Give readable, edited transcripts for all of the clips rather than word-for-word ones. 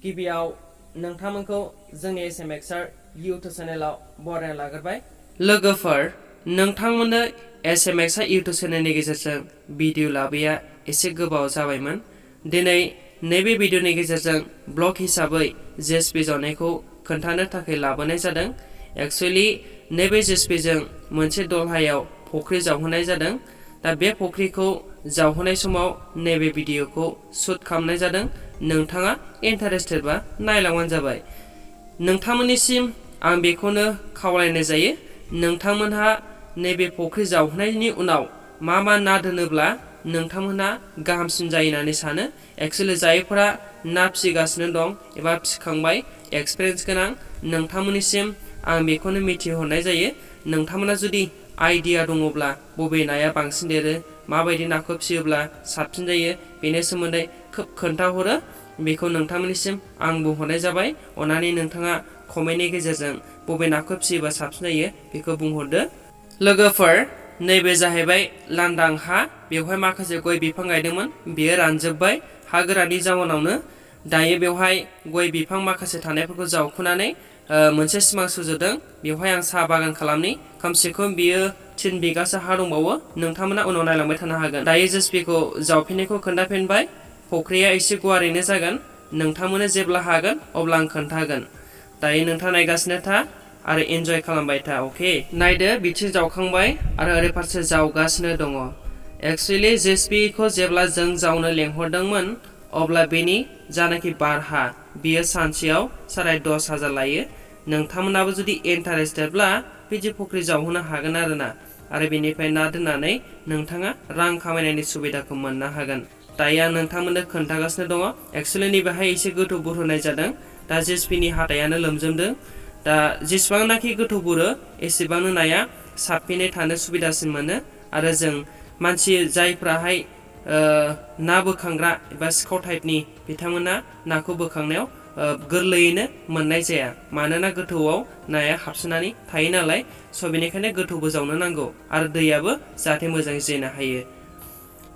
गिबियाव नोंथांमोनखौ जोंनि एसएमएक्सआर इउटुब चेनेलाव बरायना लाग्रोबाय। लोगोफोर, नोंथांमोननो एसएमएक्सआर इउटुब चेनेलनि गेजेरजों भिडिअ लाबोया एसे गोबाव जाबायमोन। दिनै नैबे भिडिअनि गेजेरजों ब्लग हिसाबै जेएसपि जावनायखौ खोन्थानो थाखाय लाबोनाय जादों। एक्चुअली नैबे जेएसपिजों मोनसे दलहायाव फुख्रि जावहोनाय जादों। दा बे फुख्रिखौ जावहोनाय समाव नैबे भिडिअखौ शुट खालामनाय जादों। नोंथाङा इन्टारेस्टेडबा नायलांबानो जाबाय। नोंथांमोननिसिम आं बेखौनो खावलायनाय जायो, नोंथांमोनहा नैबे फुख्रि जावहोनायनि उनाव मा ना दोनोब्ला नोंथांमोनहा गाहामसिन जायो होननानै सानो। एक्चुअली जायफोरा ना फिसिगासिनो दं एबा फिसिखांबाय एक्सपिरियेन्स गोनां, नोंथांमोननिसिम आं बेखौनो मिथिहरनाय जायो। नोंथांमोना जुदि आइडिया दङब्ला बबे नाया बांसिन देरो, माबायदि नाखौ फिसियोब्ला साबसिन जायो, बेनि सोमोन्दै खोब खोन्थाहरो। बेखौ नोंथांमोननिसिम आं बुंहरनाय जाबाय। अन्नानै नोंथाङा कमेन्टनि गेजेरजों बबे नाखौ फिसियोबा साबसिन जायो बेखौ बुंहरदो। लोगोफोर, नैबे जाहैबाय लांदां हा। बेवहाय माखासे गय बिफां गायदोंमोन, बेयो रानजोब्बाय हा गोराननि जाउनावनो। दायो बेवहाय गय बिफां माखासे थानायफोरखौ जावखुनानै मोनसे सिमां सुजुदों। बेवहाय आं साहा बागान खालामनि। खमसे खम बियो 3 बिगासो हा दंबावो। नोंथांमोना उनाव नायलांबाय थानो हागोन। दायो जेएसपिखौ जावफिननायखौ खोन्थाफिनबाय। फुख्रिया एसे गुवारैनो जागोन। नोंथांमोना जेब्ला हागोन अब्ला आं खोन्थागोन। दायो नोंथाङा नायगासिनो था आरो इन्जय खालामबाय था। अके, नायदो बिथिं जावखांबाय आरो ओरै फारसे जावगासिनो दङ। एक्चुअली जेएसपिखौ जेब्ला जों जावनो लेंहरदोंमोन अब्ला बेनि जानाखि बारहा बियो सानसेयाव 10,500 लायो। नोंथांमोनाबो जुदि इन्टारेस्टेडब्ला बिदि फुख्रि जावहोनो हागोन आरोना। आरो बेनिफ्राय ना दोननानै नोंथाङा रां खामायनायनि सुबिदाखौ मोननो हागोन। दायो आं नोंथांमोननो खोन्थागासिनो दङ। एक्चुअली नैबेहाय एसे गोथौ बुरहोनाय जादों। दा जेएसपिनि हाथायानो लोमजोबदों। दा जेसेबांनाखि गोथौ बुरो एसेबांनो नाया साबसिनै थानो सुबिदासिन मोनो। आरो जों मानसि जायफ्राहाय ना बोखांग्रा एबा सिखाव टाइपनि, बिथांमोना नाखौ बोखांनायाव गोरलैयैनो मोननाय जाया। मानोना गोथौआव नाया हाबसोनानै थायो नालाय, स' बेनिखायनो गोथौबो जावनो नांगौ आरो दैयाबो जाहाथे मोजां जेनो हायो।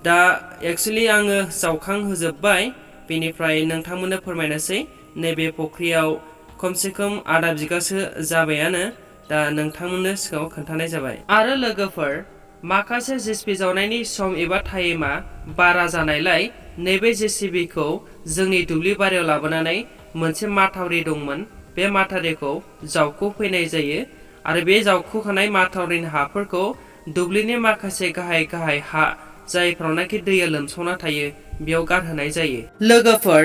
दा एक्चुअली आङो जावखांहोजोब्बाय। बेनिफ्राय नोंथांमोननो फोरमायनोसै नैबे फुख्रियाव खमसे खम आधा बिगासो जाबायानो। दा नोंथांमोननो सिगाङाव खोन्थानाय जाबाय। आरो लोगोफोर, माखासे जेएसपि जावनायनि सम एबा टाइमा बारा जानायलाय नैबे जेसिबिखौ जोंनि दुब्लि बारियाव लाबोनानै मोनसे माथावरि दंमोन, बे माथावरिखौ जावखुफैनाय जायो। आरो बे जावखुखानाय माथावरिनि हाफोरखौ दुब्लिनि माखासे गाहाय हा जायफ्रावनाखि दैया लोमसावना थायो बेयाव गारहोनाय जायो। लोगोफोर,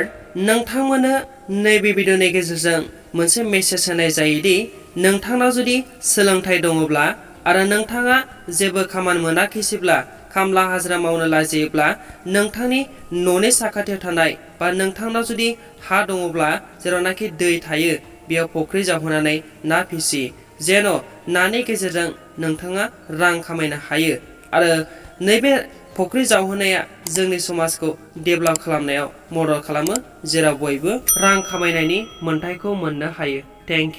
नोंथांमोननो नैबे भिडिअनि गेजेरजों मोनसे मेसेज होनाय जायोदि नोंथांनाव जुदि सोलोंथाइ दङब्ला आरो नोंथाङा जेबो खामानि मोनाखैसैब्ला, खामला हाजिरा मावनो लाजियोब्ला, नोंथांनि न'नि साखाथियाव थानाय बा नोंथांनाव जुदि हा दङब्ला जेरावनाखि दै थायो बेयाव फुख्रि जावहोनानै ना फिसि, जेन' नानि गेजेरजों नोंथाङा रां खामायनो हायो। आरो नैबे फुख्रि जावहोनाया जोंनि समाजखौ डेभेलप खालामनायाव मदद खालामो, जेराव बयबो रां खामायनायनि मोन्थायखौ मोननो हायो। Thank you.